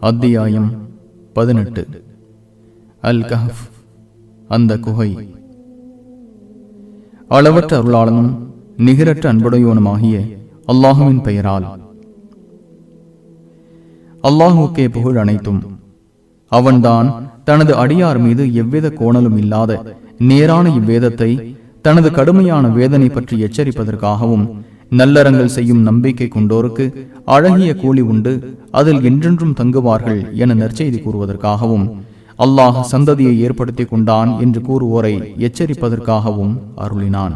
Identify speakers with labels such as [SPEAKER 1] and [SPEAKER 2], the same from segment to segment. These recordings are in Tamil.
[SPEAKER 1] அத்தியாயம் 18. அல் கஹ்ஃப், அந்த குகை. அளவற்ற அருளாளனும் நிகரற்ற அன்புடையோனுமாகிய அல்லாஹுவின் பெயரால். அல்லாஹுக்கே புகழ் அனைத்தும். அவன்தான் தனது அடியார் மீது எவ்வித கோணலும் இல்லாத நேரான இவ்வேதத்தை தனது கடுமையான வேதனை பற்றி எச்சரிப்பதற்காகவும், நல்லறங்கள் செய்யும் நம்பிக்கை கொண்டோருக்கு அழகிய கூலி உண்டு, அதில் என்றென்றும் தங்குவார்கள் என நற்செய்தி கூறுவதற்காகவும், அல்லாஹ் சந்ததியை ஏற்படுத்தி கொண்டான் என்று கூறுவோரை எச்சரிப்பதற்காகவும் அருளினான்.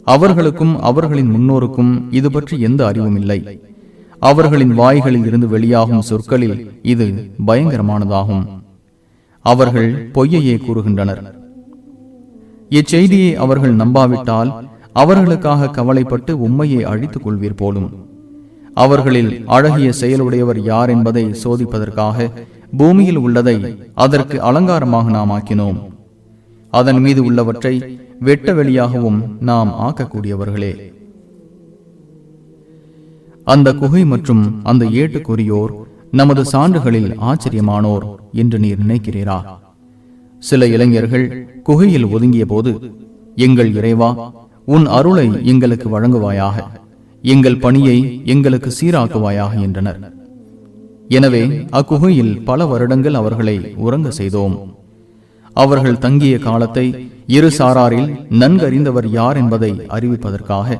[SPEAKER 1] அவர்களுக்கும் அவர்களின் முன்னோருக்கும் இது பற்றி எந்த அறிவும் இல்லை. அவர்களின் வாய்களில் இருந்து வெளியாகும் சொற்களில் இது பயங்கரமானதாகும். அவர்கள் பொய்யையே கூறுகின்றனர். இச்செய்தியை அவர்கள் நம்பாவிட்டால் அவர்களுக்காக கவலைப்பட்டு உம்மையை அழித்துக் கொள்வீர் போலும். அவர்களில் அழகிய செயலுடையவர் யார் என்பதை சோதிப்பதற்காக பூமியில் உள்ளதை அதற்கு அலங்காரமாக நாம் ஆக்கினோம். அதன் மீது உள்ளவற்றை வெட்ட வெளியாகவும் நாம் ஆக்கக்கூடியவர்களே. அந்த குகை மற்றும் அந்த ஏட்டுக்குரியோர் நமது சான்றுகளில் ஆச்சரியமானோர் என்று நீர் நினைக்கிறீரா? சில இளைஞர்கள் குகையில் ஒதுங்கிய போது, எங்கள் இறைவா, உன் அருளை எங்களுக்கு வழங்குவாயாக, எங்கள் பணியை எங்களுக்கு சீராக்குவாயாக என்றனர். எனவே அக்குகையில் பல வருடங்கள் அவர்களை உறங்க செய்தோம். அவர்கள் தங்கிய காலத்தை இரு சாராரில் நன்கறிந்தவர் யார் என்பதை அறிவிப்பதற்காக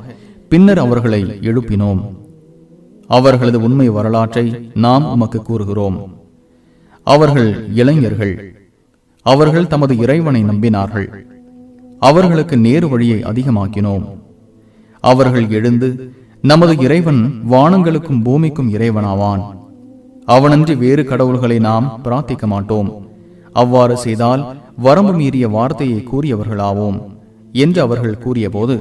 [SPEAKER 1] பின்னர் அவர்களை எழுப்பினோம். அவர்களது உண்மை வரலாற்றை நாம் உமக்கு கூறுகிறோம். அவர்கள் இளைஞர்கள். அவர்கள் தமது இறைவனை நம்பினார்கள். அவர்களுக்கு நேரு வழியை அதிகமாக்கினோம். அவர்கள் எழுந்து, நமது இறைவன் வானங்களுக்கும் பூமிக்கும் இறைவனாவான், அவனன்றி வேறு கடவுள்களை நாம் பிரார்த்திக்க மாட்டோம், அவ்வாறு செய்தால் வரம்பு மீறிய வார்த்தையை கூறியவர்களாவோம் என்று அவர்கள் கூறிய போது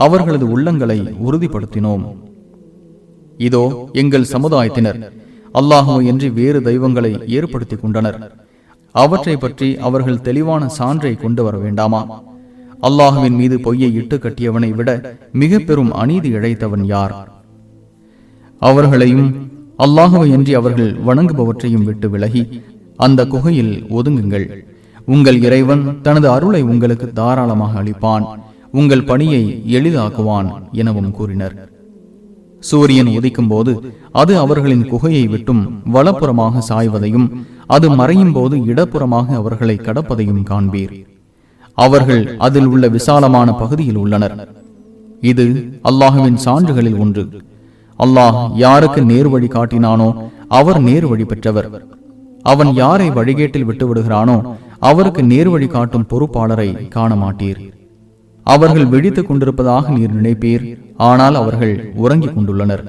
[SPEAKER 1] அவர்களது உள்ளங்களை உறுதிப்படுத்தினோம். இதோ எங்கள் சமுதாயத்தினர் அல்லாஹுவை என்று வேறு தெய்வங்களை ஏற்படுத்திக் கொண்டனர். அவற்றை பற்றி அவர்கள் தெளிவான சான்றை கொண்டு வர வேண்டாமா? அல்லாஹுவின் மீது பொய்யை இட்டு கட்டியவனை விட மிக பெரும் அநீதி இழைத்தவன் யார்? அவர்களையும் அல்லாஹுவை அன்றி அவர்கள் வணங்குபவற்றையும் விட்டு விலகி அந்த குகையில் ஒதுங்குங்கள். உங்கள் இறைவன் தனது அருளை உங்களுக்கு தாராளமாக அளிப்பான், உங்கள் பணியை எளிதாக்குவான் எனவும் கூறினர். சூரியன் உதிக்கும் போது அது அவர்களின் குகையை விட்டும் வலப்புறமாக சாய்வதையும், அது மறையும் போது இடப்புறமாக அவர்களை கடப்பதையும் காண்பீர். அவர்கள் அதில் உள்ள விசாலமான பகுதியில் உள்ளனர். இது அல்லாஹுவின் சான்றுகளில் ஒன்று. அல்லாஹ் யாருக்கு நேர் வழி காட்டினானோ அவர் நேர் வழி பெற்றவர். அவன் யாரை வழிகேட்டில் விட்டுவிடுகிறானோ அவருக்கு நேர் வழி காட்டும் பொறுப்பாளரை காண மாட்டீர். அவர்கள் விழித்துக் கொண்டிருப்பதாக நீர் நினைப்பீர், ஆனால் அவர்கள் உறங்கிக் கொண்டுள்ளனர்.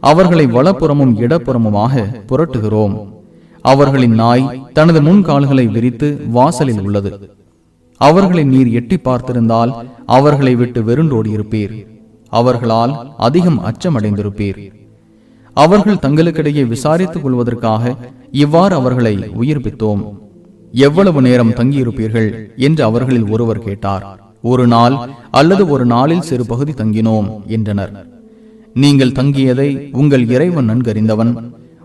[SPEAKER 1] அவர்களை வலப்புறமும் இடப்புறமுமாக புரட்டுகிறோம். அவர்களின் நாய் தனது முன்கால்களை விரித்து வாசலில் உள்ளது. அவர்களை நீர் எட்டி பார்த்திருந்தால் அவர்களை விட்டு வெருண்டோடியிருப்பீர். அவர்களால் அதிகம் அச்சமடைந்திருப்பீர். அவர்கள் தங்களுக்கிடையே விசாரித்துக் கொள்வதற்காக இவ்வாறு அவர்களை உயிர்ப்பித்தோம். எவ்வளவு நேரம் தங்கியிருப்பீர்கள் என்று அவர்களில் ஒருவர் கேட்டார். ஒரு நாள் அல்லது ஒரு நாளில் சிறு பகுதி தங்கினோம் என்றனர். நீங்கள் தங்கியதை உங்கள் இறைவன் நன்கறிந்தவன்.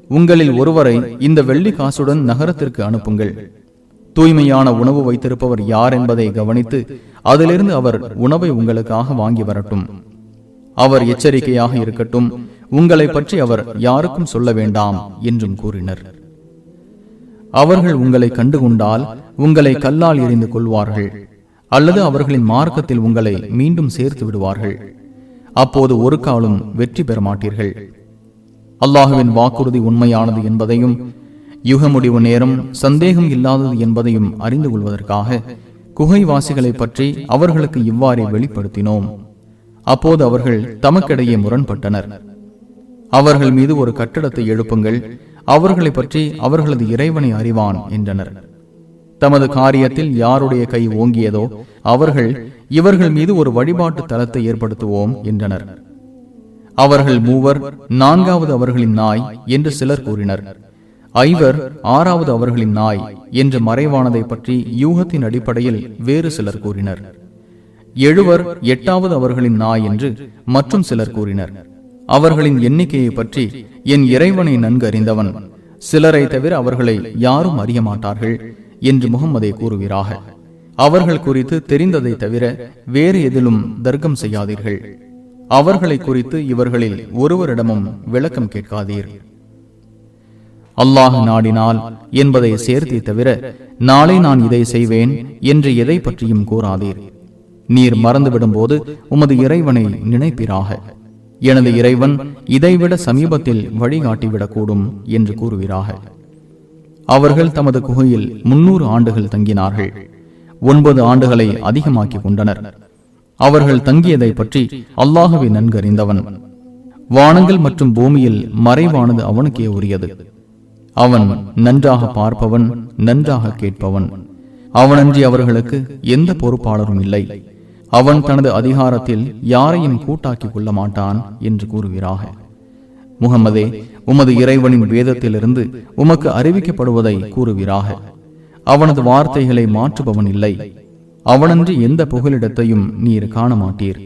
[SPEAKER 1] உங்களில் ஒருவரை இந்த வெள்ளி காசுடன் நகரத்திற்கு அனுப்புங்கள். தூய்மையான உணவு வைத்திருப்பவர் யார் என்பதை கவனித்து அதிலிருந்து அவர் உணவை உங்களுக்காக வாங்கி வரட்டும். அவர் எச்சரிக்கையாக இருக்கட்டும், உங்களை பற்றி அவர் யாருக்கும் சொல்ல வேண்டாம் என்றும் கூறினர். அவர்கள் உங்களை கண்டுகொண்டால் உங்களை கல்லால் எறிந்து கொள்வார்கள், அல்லது அவர்களின் மார்க்கத்தில் உங்களை மீண்டும் சேர்த்து விடுவார்கள். அப்போது ஒரு காலும் வெற்றி பெற மாட்டீர்கள். அல்லாஹுவின் வாக்குறுதி உண்மையானது என்பதையும் யுக முடிவு நேரம் சந்தேகம் இல்லாதது என்பதையும் அறிந்து கொள்வதற்காக குகைவாசிகளை பற்றி அவர்களுக்கு இவ்வாறே வெளிப்படுத்தினோம். அப்போது அவர்கள் தமக்கிடையே முரண்பட்டனர். அவர்கள் மீது ஒரு கட்டடத்தை எழுப்புங்கள், அவர்களை பற்றி அவர்களது இறைவனை அறிவான் என்றனர். தமது காரியத்தில் யாருடைய கை ஓங்கியதோ அவர்கள் இவர்கள் மீது ஒரு வழிபாட்டு தலத்தை ஏற்படுத்துவோம் என்றனர். அவர்கள் மூவர், நான்காவது அவர்களின் நாய் என்று சிலர் கூறினர். ஐவர், ஆறாவது அவர்களின் நாய் என்று மறைவானதை பற்றி யூகத்தின் அடிப்படையில் வேறு சிலர் கூறினர். எழுவர், எட்டாவது அவர்களின் நாய் என்று மற்றும் சிலர் கூறினர். அவர்களின் எண்ணிக்கையை பற்றி என் இறைவனை நன்கு அறிந்தவன், சிலரை தவிர அவர்களை யாரும் அறிய மாட்டார்கள் என்று முகம்மதே கூறுகிறாக. அவர்கள் குறித்து தெரிந்ததை தவிர வேறு எதிலும் தர்க்கம் செய்யாதீர்கள். அவர்களை குறித்து இவர்களில் ஒருவரிடமும் விளக்கம் கேட்காதீர். அல்லாஹ் நாடினால் என்பதை சேர்த்தே தவிர நாளை நான் இதை செய்வேன் என்று எதை பற்றியும் கூறாதீர். நீர் மறந்துவிடும் போது உமது இறைவனை நினைப்பீராக. எனது இறைவன் இதைவிட சமீபத்தில் வழிகாட்டிவிடக்கூடும் என்று கூறுவீராக. அவர்கள் தமது குகையில் 300 ஆண்டுகள் தங்கினார்கள். 9 ஆண்டுகளை அதிகமாக்கிக் கொண்டனர். அவர்கள் தங்கியதை பற்றி அல்லாஹ்வே நன்கறிந்தவன். வானங்கள் மற்றும் பூமியில் மறைவானது அவனுக்கே உரியது. அவன் நன்றாக பார்ப்பவன், நன்றாக கேட்பவன். அவனன்றி அவர்களுக்கு எந்த பொறுப்பாளரும் இல்லை. அவன் தனது அதிகாரத்தில் யாரையும் கூட்டாக்கிக் கொள்ள மாட்டான் என்று கூறுகிறாக. முகம்மதே, உமது இறைவனின் வேதத்திலிருந்து உமக்கு அறிவிக்கப்படுவதை கூறுகிறாக. அவனது வார்த்தைகளை மாற்றுபவன் இல்லை. அவனன்றி எந்த புகலிடத்தையும் நீர் காண மாட்டீர்.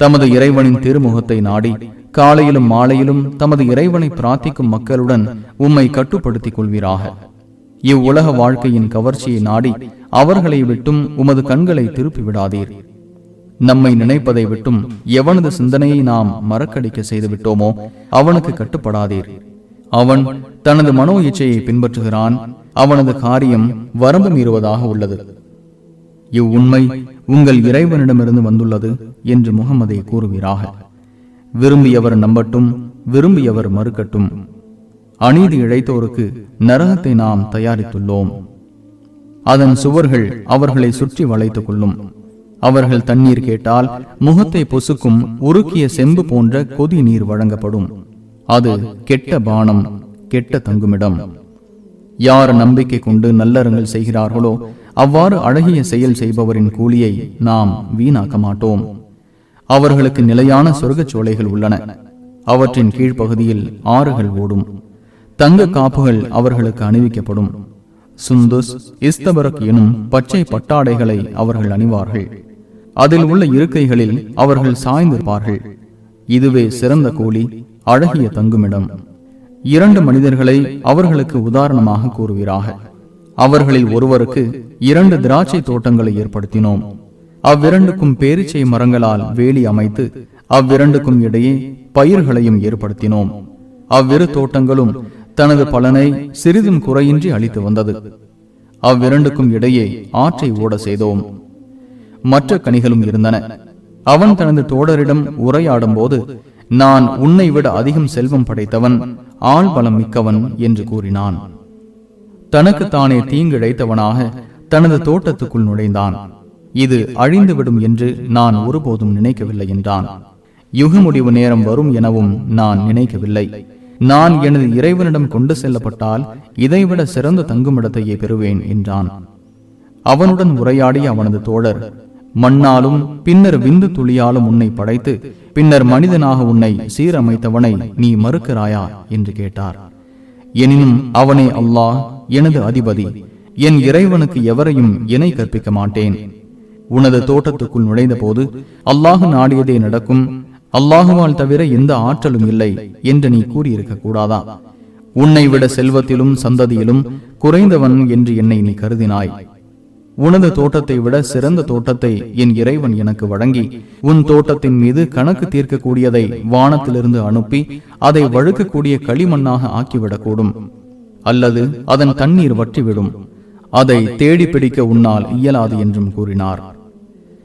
[SPEAKER 1] தமது இறைவனின் திருமுகத்தை நாடி காலையிலும் மாலையிலும் தமது இறைவனை பிரார்த்திக்கும் மக்களுடன் உம்மை கட்டுப்படுத்திக் கொள்வீராக. இவ்வுலக வாழ்க்கையின் கவர்ச்சியை நாடி அவர்களை விட்டும் உமது கண்களை திருப்பி விடாதீர். நம்மை நினைப்பதை விட்டும் எவனது சிந்தனையை நாம் மறக்கடிக்க செய்து விட்டோமோ அவனுக்கு கட்டுப்படாதீர். அவன் தனது மனோ இச்சையை பின்பற்றுகிறான். அவனது காரியம் வரம்பு மீறுவதாக உள்ளது. இவ்வுண்மை உங்கள் இறைவனிடமிருந்து வந்துள்ளது என்று முகம்மதே கூறுவீராக. விரும்பியவர் நம்பட்டும், விரும்பியவர் மறுக்கட்டும். அநீதி இழைத்தோருக்கு நரகத்தை நாம் தயாரித்துள்ளோம். அதன் சுவர்கள் அவர்களை சுற்றி வளைத்துக் கொள்ளும். அவர்கள் தண்ணீர் கேட்டால் முகத்தை பொசுக்கும் உருக்கிய செம்பு போன்ற கொதி நீர் வழங்கப்படும். அது கெட்ட பானம், கெட்ட தங்குமிடம். யார் நம்பிக்கை கொண்டு நல்லறங்கள் செய்கிறார்களோ அவ்வாறு அழகிய செயல் செய்பவரின் கூலியை நாம் வீணாக்க மாட்டோம். அவர்களுக்கு நிலையான சொர்க்கச் சோலைகள் உள்ளன. அவற்றின் கீழ்ப்பகுதியில் ஆறுகள் ஓடும். தங்க காப்புகள் அவர்களுக்கு அணிவிக்கப்படும். சுந்துஸ், இஸ்தபரக் எனும் பச்சை பட்டாடைகளை அவர்கள் அணிவார்கள். அதில் உள்ள இருக்கைகளில் அவர்கள் சாய்ந்திருப்பார்கள். இதுவே சிறந்த கூலி, அழகிய தங்குமிடம். 2 மனிதர்களை அவர்களுக்கு உதாரணமாக கூறுவீராக. அவர்களில் ஒருவருக்கு 2 திராட்சை தோட்டங்களை ஏற்படுத்தினோம். அவ்விரண்டுக்கும் பேரிச்சை மரங்களால் வேலி அமைத்து அவ்விரண்டுக்கும் இடையே பயிர்களையும் ஏற்படுத்தினோம். அவ்விரு தோட்டங்களும் தனது பலனை சிறிதும் குறையின்றி அளித்து வந்தது. அவ்விரண்டுக்கும் இடையே ஆற்றை ஓட செய்தோம். மற்ற கனிகளும் இருந்தன. அவன் தனது தோழரிடம் உரையாடும் போது, நான் உன்னை விட அதிகம் செல்வம் படைத்தவன், ஆள் பலம் மிக்கவன் என்று கூறினான். தனக்குத்தானே தீங்கிழைத்தவனாக தனது தோட்டத்துக்குள் நுழைந்தான். இது அழிந்துவிடும் என்று நான் ஒருபோதும் நினைக்கவில்லை என்றான். யுக முடிவு நேரம் வரும் எனவும் நான் நினைக்கவில்லை. நான் எனது இறைவனிடம் கொண்டு செல்லப்பட்டால் இதைவிட சிறந்த தங்குமிடத்தையே பெறுவேன் என்றான். அவனுடன் உரையாடிய அவனது தோழர், மண்ணாலும் பின்னர் விந்து துளியாலும் உன்னை படைத்து பின்னர் மனிதனாக உன்னை சீரமைத்தவனை நீ மறுக்கிறாயா என்று கேட்டார். எனினும் அவனே அல்லாஹ் எனது அதிபதி, என் இறைவனுக்கு எவரையும் இணை கற்பிக்க மாட்டேன். உனது தோட்டத்துக்குள் நுழைந்த போது அல்லாஹ் நாடியதே நடக்கும், அல்லாஹுவால் தவிர எந்த ஆற்றலும் இல்லை என்று நீ கூறியிருக்க கூடாதா? உன்னை விட செல்வத்திலும் சந்ததியிலும் குறைந்தவன் என்று என்னை நீ கருதினாய். உனது தோட்டத்தை விட சிறந்த தோட்டத்தை என் இறைவன் எனக்கு வழங்கி உன் தோட்டத்தின் மீது கணக்கு தீர்க்கக்கூடியதை வானத்திலிருந்து அனுப்பி அதை வழுக்கக்கூடிய களிமண்ணாக ஆக்கிவிடக்கூடும். அல்லது அதன் தண்ணீர் வற்றிவிடும். அதை தேடி பிடிக்க உன்னால் இயலாது என்றும் கூறினார்.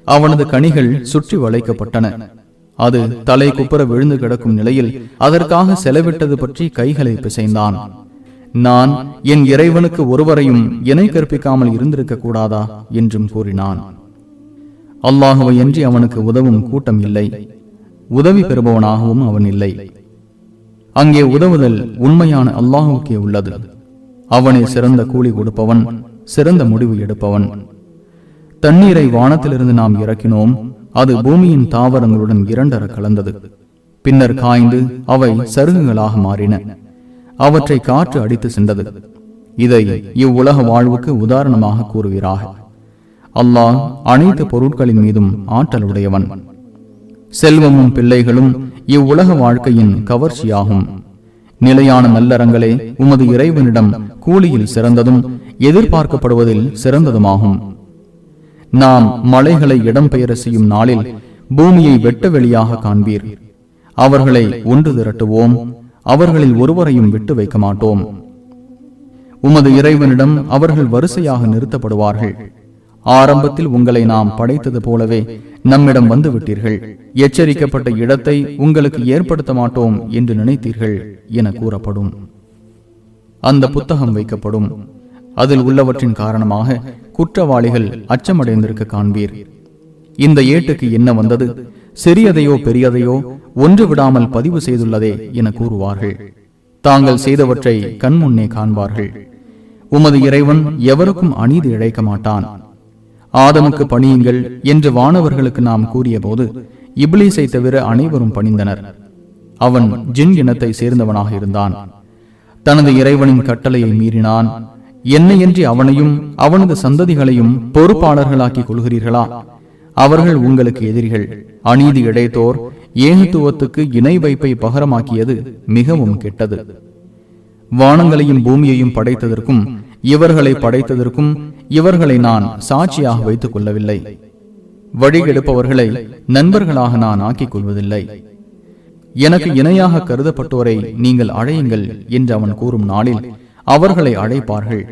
[SPEAKER 1] அவனது கனிகள் சுற்றி வளைக்கப்பட்டன. அது தலை குப்புற விழுந்து கிடக்கும் நிலையில் அதற்காக செலவிட்டது பற்றி கைகளை பிசைந்தான். நான் என் இறைவனுக்கு ஒருவரையும் இணை கற்பிக்காமல் இருந்திருக்க கூடாதா என்றும் கூறினான். அல்லாஹுவை அன்றி அவனுக்கு உதவும் கூட்டம் இல்லை, உதவி பெறுபவனாகவும் அவன் இல்லை. அங்கே உதவுதல் உண்மையான அல்லாஹுக்கே உள்ளது. அவனே சிறந்த கூலி கொடுப்பவன், சிறந்த முடிவு எடுப்பவன். தண்ணீரை வானத்திலிருந்து நாம் இறக்கினோம். அது பூமியின் தாவரங்களுடன் 2 கலந்தது. பின்னர் காய்ந்து அவை சருகுகளாக மாறின. அவற்றை காற்று அடித்து சென்றது. இதை இவ்வுலக வாழ்வுக்கு உதாரணமாக கூறுகிறார். அல்லாஹ் அனைத்து பொருட்களின் மீதும் ஆற்றலுடையவன். செல்வமும் பிள்ளைகளும் இவ்வுலக வாழ்க்கையின் கவர்ச்சியாகும். நிலையான நல்லறங்களே உமது இறைவனிடம் கூலியில் சிறந்ததும் எதிர்பார்க்கப்படுவதில் சிறந்ததுமாகும். நாம் மலைகளை இடம்பெயர செய்யும் நாளில் பூமியை வெட்ட வெளியாக காண்பீர். அவர்களை ஒன்று திரட்டுவோம், அவர்களில் ஒருவரையும் விட்டு வைக்க மாட்டோம். உமது இறைவனிடம் அவர்கள் வரிசையாக நிறுத்தப்படுவார்கள். ஆரம்பத்தில் உங்களை நாம் படைத்தது போலவே நம்மிடம் வந்து விட்டீர்கள். எச்சரிக்கப்பட்ட இடத்தை உங்களுக்கு ஏற்படுத்த மாட்டோம் என்று நினைத்தீர்கள் என கூறப்படும். அந்த புத்தகம் வைக்கப்படும். அதில் உள்ளவற்றின் காரணமாக குற்றவாளிகள் அச்சமடைந்திருக்க காண்பீர். இந்த ஏட்டுக்கு என்ன வந்தது? சிறியதையோ பெரியதையோ ஒன்று விடாமல் பதிவு செய்துள்ளதே என கூறுவார்கள். தாங்கள் செய்தவற்றை கண்முன்னே காண்பார்கள். உமது இறைவன் எவருக்கும் அநீதி இழைக்க மாட்டான். ஆதமுக்கு பணியுங்கள் என்று வானவர்களுக்கு நாம் கூறிய போது இப்லீஸை தவிர அனைவரும் பணிந்தனர். அவன் ஜின் இனத்தை சேர்ந்தவனாக இருந்தான். தனது இறைவனின் கட்டளையை மீறினான். என்னையன்றி அவனையும் அவனது சந்ததிகளையும் பொறுப்பாளர்களாக்கிக் கொள்கிறீர்களா? அவர்கள் உங்களுக்கு எதிரிகள். அநீதி இழைத்தோர் ஏகத்துவத்துக்கு இணை வைப்பை பகரமாக்கியது மிகவும் கெட்டது. வானங்களையும் பூமியையும் படைத்ததற்கும் இவர்களை படைத்ததற்கும் இவர்களை நான் சாட்சியாக வைத்துக் கொள்ளவில்லை. வழிகெடுப்பவர்களை நண்பர்களாக நான் ஆக்கிக் கொள்வதில்லை. எனக்கு இணையாக கருதப்பட்டோரை நீங்கள் அழையுங்கள் என்று அவன் கூறும் நாளில் அவர்களை அழைப்பார்கள்.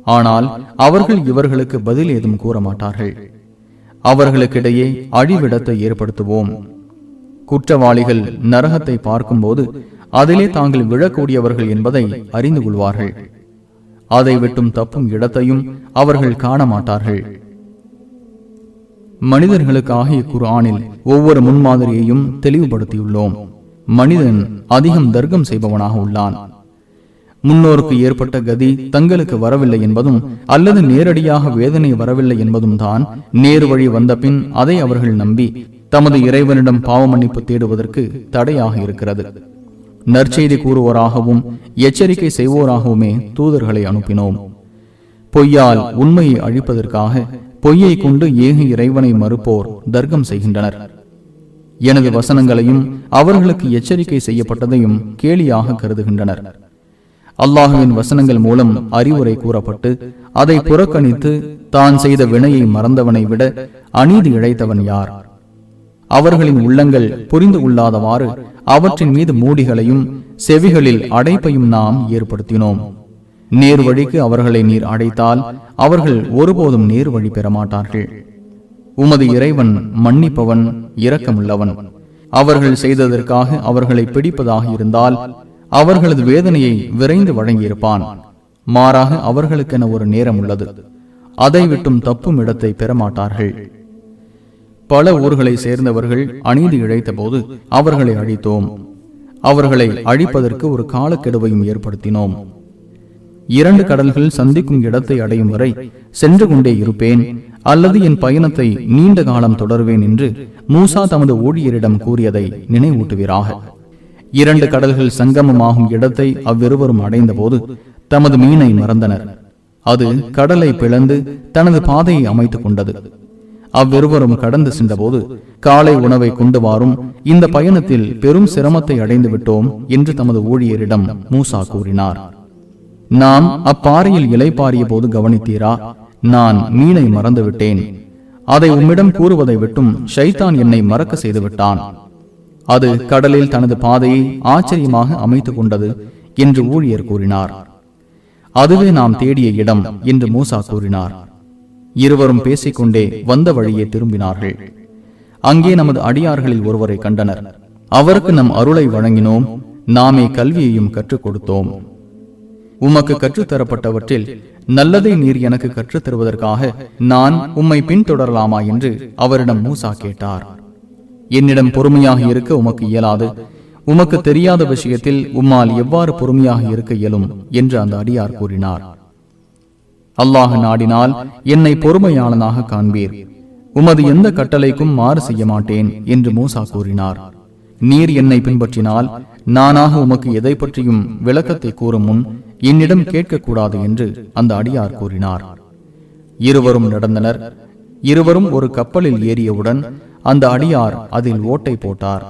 [SPEAKER 1] ஆனால் அவர்கள் இவர்களுக்கு பதில் ஏதும் கூற மாட்டார்கள். அவர்களுக்கிடையே அழிவிடத்தை ஏற்படுத்துவோம். குற்றவாளிகள் நரகத்தை பார்க்கும்போது அதிலே தாங்கள் விழக்கூடியவர்கள் என்பதை அறிந்து கொள்வார்கள். அதை விட்டும் தப்பும் இடத்தையும் அவர்கள் காண மாட்டார்கள். மனிதர்களுக்காக இக்குர்ஆனில் ஒவ்வொரு முன்மாதிரியையும் தெளிவுபடுத்தியுள்ளோம். மனிதன் அதிகம் தர்க்கம் செய்பவனாக உள்ளான். முன்னோருக்கு ஏற்பட்ட கதி தங்களுக்கு வரவில்லை என்பதும் அல்லது நேரடியாக வேதனை வரவில்லை என்பதும் தான் நேரு வழி வந்த பின் அதை அவர்கள் நம்பி தமது இறைவனிடம் பாவ மன்னிப்பு தேடுவதற்கு தடையாக இருக்கிறது. நற்செய்தி கூறுவோராகவும் எச்சரிக்கை செய்வோராகவுமே தூதர்களை அனுப்பினோம். பொய்யால் உண்மையை அழிப்பதற்காக பொய்யை கொண்டு ஏக இறைவனை மறுப்போர் தர்க்கம் செய்கின்றனர். எனது வசனங்களையும் அவர்களுக்கு எச்சரிக்கை செய்யப்பட்டதையும் கேலியாக கருதுகின்றனர். அல்லாஹுவின் வசனங்கள் மூலம் அறிவுரை கூறப்பட்டு அதை புறக்கணித்து தான் செய்த வினையை மறந்தவனை விட அநீதி இழைத்தவன் யார்? அவர்களின் உள்ளங்கள் புரிந்து கொள்ளாதவாறு அவற்றின் மீது மூடிகளையும் செவிகளில் அடைப்பையும் நாம் ஏற்படுத்தினோம். நேர் வழிக்கு அவர்களை நீர் அடைத்தால் அவர்கள் ஒருபோதும் நேர் வழி பெற மாட்டார்கள். உமது இறைவன் மன்னிப்பவன், இரக்கமுள்ளவன். அவர்கள் செய்ததற்காக அவர்களை பிடிப்பதாக இருந்தால் அவர்களது வேதனையை விரைந்து வழங்கியிருப்பான். மாறாக அவர்களுக்கென ஒரு நேரம் உள்ளது. அதை விட்டும் தப்பும் இடத்தை பெறமாட்டார்கள். பல ஊர்களை சேர்ந்தவர்கள் அநீதி இழைத்த போது அவர்களை அழித்தோம். அவர்களை அழிப்பதற்கு ஒரு காலக்கெடுவையும் ஏற்படுத்தினோம். 2 கடல்கள் சந்திக்கும் இடத்தை அடையும் வரை சென்று கொண்டே இருப்பேன் அல்லது என் பயணத்தை நீண்ட காலம் தொடர்வேன் என்று மூசா தமது ஊழியரிடம் கூறியதை நினைவூட்டுவீராக. 2 கடல்கள் சங்கமமாகும் இடத்தை அவ்விருவரும் அடைந்த போது தமது மீனை மறந்தனர். அது கடலை பிளந்து தனது பாதையை அமைத்துக் கொண்டது. அவ்விருவரும் கடந்து சென்றபோது காலை உணவை கொண்டு வாரும், இந்த பயணத்தில் பெரும் சிரமத்தை அடைந்து விட்டோம் என்று தமது ஊழியரிடம் மூசா கூறினார். நாம் அப்பாறையில் இலைப்பாரிய போது கவனித்தீரா? நான் மீனை மறந்துவிட்டேன். அதை உம்மிடம் கூறுவதை விட்டும் ஷைத்தான் என்னை மறக்க செய்து விட்டான். அது கடலில் தனது பாதையை ஆச்சரியமாக அமைத்துக் கொண்டது என்று ஊழியர் கூறினார். அதுவே நாம் தேடிய இடம் என்று மூசா கூறினார். இருவரும் பேசிக்கொண்டே வந்த வழியே திரும்பினார்கள். அங்கே நமது அடியார்களில் ஒருவரை கண்டனர். அவருக்கு நம் அருளை வழங்கினோம், நாமே கல்வியையும் கற்றுக் கொடுத்தோம். உமக்கு கற்றுத்தரப்பட்டவற்றில் நல்லதை நீர் எனக்கு கற்றுத் தருவதற்காக நான் உம்மை பின்தொடரலாமா என்று அவரிடம் மூசா கேட்டார். என்னிடம் பொறுமையாக இருக்க உமக்கு இயலாது. உமக்கு தெரியாத விஷயத்தில் உம்மால் எவ்வாறு பொறுமையாக இருக்க இயலும் என்று அந்த அடியார் கூறினார். அல்லாஹ் நாடினால் என்னை பொறுமையாளனாக காண்பீர். உமது எந்த கட்டளைக்கும் மாறு செய்ய மாட்டேன் என்று மூசா கூறினார். நீர் என்னை பின்பற்றினால் நானாக உமக்கு எதை பற்றியும் விளக்கத்தை கூறும் முன் என்னிடம் கேட்கக்கூடாது என்று அந்த அடியார் கூறினார். இருவரும் நடந்தனர். இருவரும் ஒரு கப்பலில் ஏறியவுடன் அந்த அடியார் அதில் ஓட்டை போட்டார்.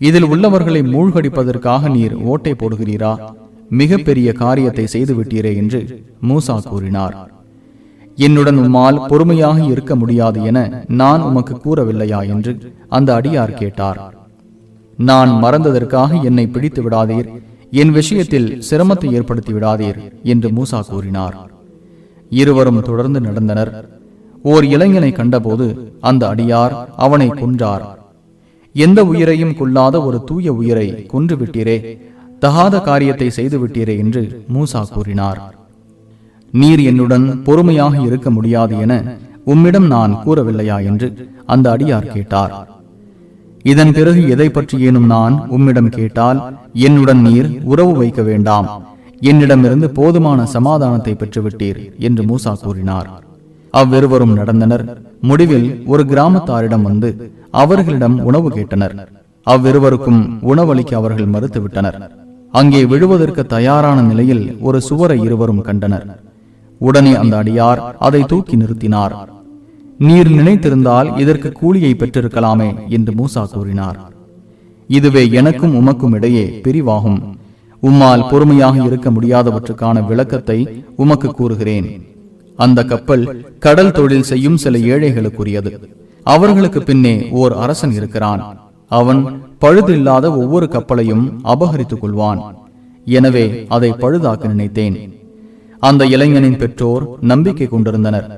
[SPEAKER 1] இதில் உள்ளவர்களை மூழ்கடிப்பதற்காக நீர் ஓட்டை போடுகிறீரா? மிக பெரிய காரியத்தை செய்துவிட்டீரே என்று மூசா கூறினார். என்னுடன் உம்மால் பொறுமையாக இருக்க முடியாது என நான் உமக்கு கூறவில்லையா என்று அந்த அடியார் கேட்டார். நான் மறந்ததற்காக என்னை பிடித்து விடாதீர், என் விஷயத்தில் சிரமத்தை ஏற்படுத்தி விடாதீர் என்று மூசா கூறினார். இருவரும் தொடர்ந்து நடந்தனர். ஓர் இளைஞனை கண்டபோது அந்த அடியார் அவனை கொன்றார். எந்த உயிரையும் கொல்லாத ஒரு தூய உயிரை கொன்றுவிட்டீரே, தகாத காரியத்தை செய்துவிட்டீரே என்று மூசா கூறினார். நீர் என்னுடன் பொறுமையாக இருக்க முடியாது என உம்மிடம் நான் கூறவில்லையா என்று அந்த அடியார் கேட்டார். இதன் பிறகு எதை பற்றியேனும் நான் உம்மிடம் கேட்டால் என்னுடன் நீர் உறவு வைக்க வேண்டாம், என்னிடமிருந்து போதுமான சமாதானத்தை பெற்றுவிட்டீர் என்று மூசா கூறினார். அவ்விருவரும் நடந்தனர். முடிவில் ஒரு கிராமத்தாரிடம் வந்து அவர்களிடம் உணவு கேட்டனர். அவ்விருவருக்கும் உணவளிக்க அவர்கள் மறுத்துவிட்டனர். அங்கே விழுவதற்கு தயாரான நிலையில் ஒரு சுவரை இருவரும் கண்டனர். உடனே அந்த அடியார் அதை தூக்கி நிறுத்தினார். நீர் நினைத்திருந்தால் இதற்கு கூலியை பெற்றிருக்கலாமே என்று மூசா கூறினார். இதுவே எனக்கும் உமக்கும் இடையே பிரிவாகும். உம்மால் பொறுமையாக இருக்க முடியாதவற்றுக்கான விளக்கத்தை உமக்கு கூறுகிறேன். அந்த கப்பல் கடல் தொழில் செய்யும் சில ஏழைகளுக்குரியது. அவர்களுக்கு பின்னே ஓர் அரசன் இருக்கிறான். அவன் பழுதில்லாத ஒவ்வொரு கப்பலையும் அபகரித்துக் கொள்வான். எனவே அதை பழுதாக்க நினைத்தேன். அந்த இளைஞனின் பெற்றோர் நம்பிக்கை கொண்டிருந்தனர்.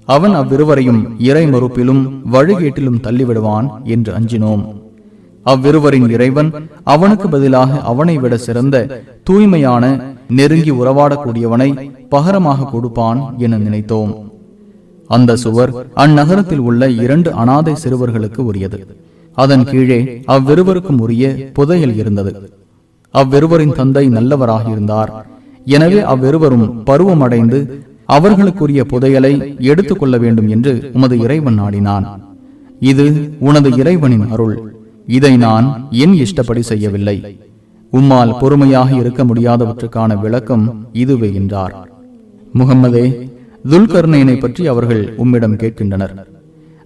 [SPEAKER 1] அவன் அவ்விருவரையும் இறை மறுப்பிலும் வழிகேட்டிலும் தள்ளிவிடுவான் என்று அஞ்சினோம். அவ்விருவரின் இறைவன் அவனுக்கு பதிலாக அவனை விட சிறந்த தூய்மையான நெருங்கி உறவாடக்கூடியவனை பகரமாக கொடுப்பான் என நினைத்தோம். அந்த சுவர் அந்நகரத்தில் உள்ள 2 அனாதை சிறுவர்களுக்கு உரியது. அதன் கீழே அவ்விருவருக்கும் உரிய புதையல் இருந்தது. அவ்விருவரின் தந்தை நல்லவராக இருந்தார். எனவே அவ்விருவரும் பருவமடைந்து அவர்களுக்குரிய புதையலை எடுத்துக் கொள்ள வேண்டும் என்று உமது இறைவன் நாடினான். இது உனது இறைவனின் அருள். இதை நான் என் இஷ்டப்படி செய்யவில்லை. உம்மால் பொறுமையாக இருக்க முடியாதவற்றுக்கான விளக்கம் இதுவே என்றார். முகம்மதே, துல்கர்னைனை பற்றி அவர்கள் உம்மிடம் கேட்கின்றனர்.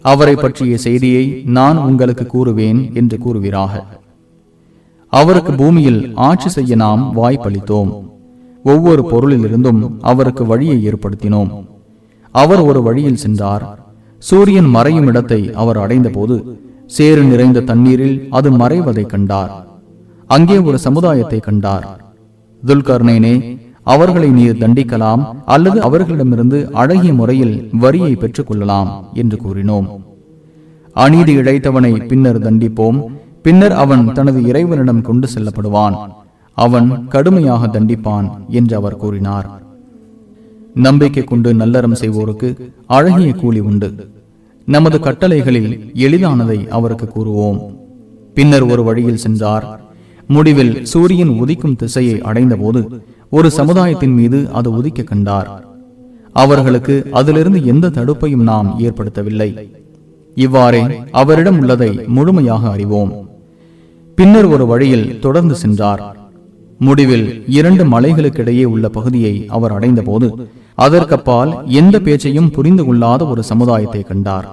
[SPEAKER 1] அவரை பற்றிய செய்தியை நான் உங்களுக்கு கூறுவேன் என்று கூறுவீராக. அவருக்கு பூமியில் ஆட்சி செய்ய நாம் வாய்ப்பளித்தோம். ஒவ்வொரு பொருளிலிருந்தும் அவருக்கு வழியை ஏற்படுத்தினோம். அவர் ஒரு வழியில் சென்றார். சூரியன் மறையும் இடத்தை அவர் அடைந்த போது சேறு நிறைந்த தண்ணீரில் அது மறைவதை கண்டார். அங்கே ஒரு சமுதாயத்தை கண்டார். துல்கர்னைனே, அவர்களை நீர் தண்டிக்கலாம் அல்லது அவர்களிடமிருந்து அழகிய முறையில் வரியை பெற்றுக் கொள்ளலாம் என்று கூறினோம். அநீதி இழைத்தவனை பின்னர் தண்டிப்போம். பின்னர் அவன் தனது இறைவனிடம் கொண்டு செல்லப்படுவான். அவன் கடுமையாக தண்டிப்பான் என்று அவர் கூறினார். நம்பிக்கை கொண்டு நல்லறம் செய்வோருக்கு அழகிய கூலி உண்டு. நமது கட்டளைகளில் எளிதானதை அவருக்கு கூறுவோம். பின்னர் ஒரு வழியில் சென்றார். முடிவில் சூரியன் உதிக்கும் திசையை அடைந்த போது ஒரு சமுதாயத்தின் மீது அது உதிக்க கண்டார். அவர்களுக்கு அதிலிருந்து எந்த தடுப்பையும் நாம் ஏற்படுத்தவில்லை. இவ்வாறே அவரிடம் உள்ளதை முழுமையாக அறிவோம். பின்னர் ஒரு வழியில் தொடர்ந்து சென்றார். முடிவில் 2 மலைகளுக்கிடையே உள்ள பகுதியை அவர் அடைந்த போது அதற்கப்பால் எந்த பேச்சையும் புரிந்து கொள்ளாத ஒரு சமுதாயத்தை கண்டார்.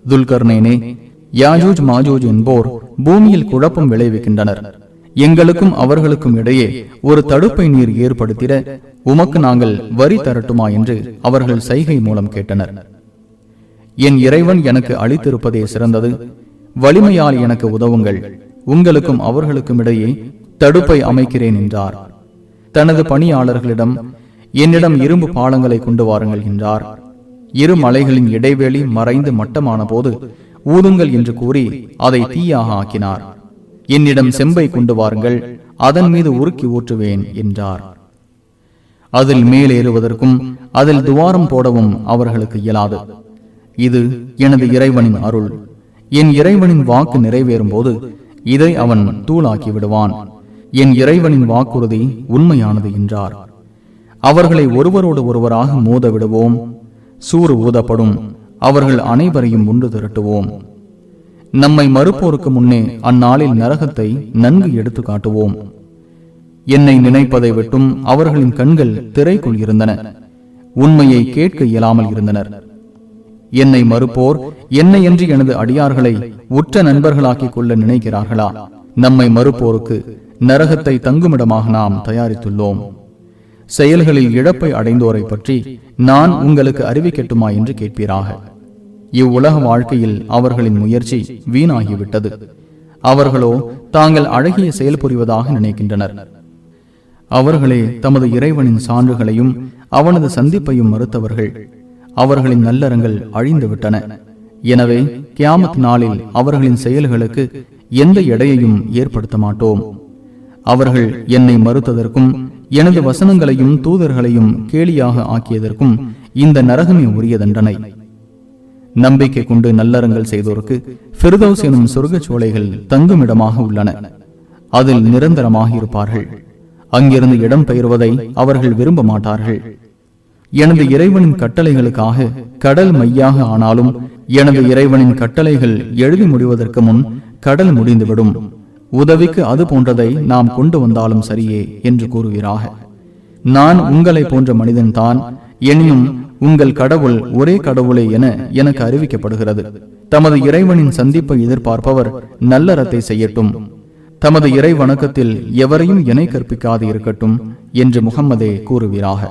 [SPEAKER 1] துல்கர்னைனே, யாஜூஜ் மாஜூஜ் என்போர் பூமியில் குழப்பம் விளைவிக்கின்றனர். எங்களுக்கும் அவர்களுக்கும் இடையே ஒரு தடுப்பை நீர் ஏற்படுத்திட உமக்கு நாங்கள் வரி தரட்டுமா என்று அவர்கள் சைகை மூலம் கேட்டனர். என் இறைவன் எனக்கு அளித்திருப்பதே சிறந்தது. வலிமையால் எனக்கு உதவுங்கள். உங்களுக்கும் அவர்களுக்கும் இடையே தடுப்பை அமைக்கிறேன் என்றார். தனது பணியாளர்களிடம் என்னிடம் இரும்பு பாலங்களை கொண்டு வாருங்கள் என்றார். 2 மலைகளின் இடைவெளி மறைந்து மட்டமான போது ஊதுங்கள் என்று கூறி அதை தீயாக ஆக்கினார். என்னிடம் செம்பை கொண்டு வாருங்கள், அதன் மீது உருக்கி ஊற்றுவேன் என்றார். அதில் மேலேறுவதற்கும் அதில் துவாரம் போடவும் அவர்களுக்கு இயலாது. இது எனது இறைவனின் அருள். என் இறைவனின் வாக்கு நிறைவேறும் போது இதை அவன் தூளாக்கி விடுவான். என் இறைவனின் வாக்குறுதி உண்மையானது என்றார். அவர்களை ஒருவரோடு ஒருவராக மோத விடுவோம். சூறு ஊதப்படும். அவர்கள் அனைவரையும் ஒன்று திரட்டுவோம். நம்மை மறுப்போருக்கு முன்னே அந்நாளில் நரகத்தை நன்கு எடுத்து காட்டுவோம். என்னை நினைப்பதை விட்டும் அவர்களின் கண்கள் திரைக்குள் இருந்தன. உண்மையை கேட்க இயலாமல் இருந்தனர். என்னை மறுப்போர் என்னை என்று எனது அடியார்களை உற்ற நண்பர்களாக்கிக் கொள்ள நினைக்கிறார்களா? நம்மை மறுப்போருக்கு நரகத்தை தங்குமிடமாக நாம் தயாரித்துள்ளோம். செயல்களில் இழப்பை அடைந்தோரை பற்றி நான் உங்களுக்கு அறிவிக்கட்டுமா என்று கேட்பீராக. இவ்வுலக வாழ்க்கையில் அவர்களின் முயற்சி வீணாகிவிட்டது. அவர்களோ தாங்கள் அழகிய செயல் புரிவதாக நினைக்கின்றனர். அவர்களே தமது இறைவனின் சான்றுகளையும் அவனது சந்திப்பையும் மறுத்தவர்கள். அவர்களின் நல்லறங்கள் அழிந்துவிட்டன. எனவே கியாமத் நாளில் அவர்களின் செயல்களுக்கு எந்த எடையையும் ஏற்படுத்த மாட்டோம். அவர்கள் என்னை மறுத்ததற்கும் எனது வசனங்களையும் தூதர்களையும் கேலியாக ஆக்கியதற்கும் இந்த நரகமே உரிய தண்டனை. நம்பிக்கை கொண்டு நல்லறங்கள் செய்தோருக்கு ஃபிர்தௌஸ் எனும் சொர்க்கச் சோலைகள் தங்குமிடமாக உள்ளன. அதில் நிரந்தரமாக இருப்பார்கள். அங்கிருந்து இடம் பெயர்வதை அவர்கள் விரும்ப மாட்டார்கள். எனது இறைவனின் கட்டளைகளுக்காக கடல் மையாக ஆனாலும் எனது இறைவனின் கட்டளைகள் எழுதி முடிவதற்கு முன் கடல் முடிந்துவிடும். உதவிக்கு அது போன்றதை நாம் கொண்டு வந்தாலும் சரியே என்று கூறுவீராக. நான் உங்களை போன்ற மனிதன்தான், எனினும் உங்கள் கடவுள் ஒரே கடவுளே என எனக்கு அறிவிக்கப்படுகிறது. தமது இறைவனின் சந்திப்பை எதிர்பார்ப்பவர் நல்லறத்தை செய்யட்டும். தமது இறை வணக்கத்தில் எவரையும் இணை கற்பிக்காது இருக்கட்டும் என்று முகம்மதே கூறுவீராக.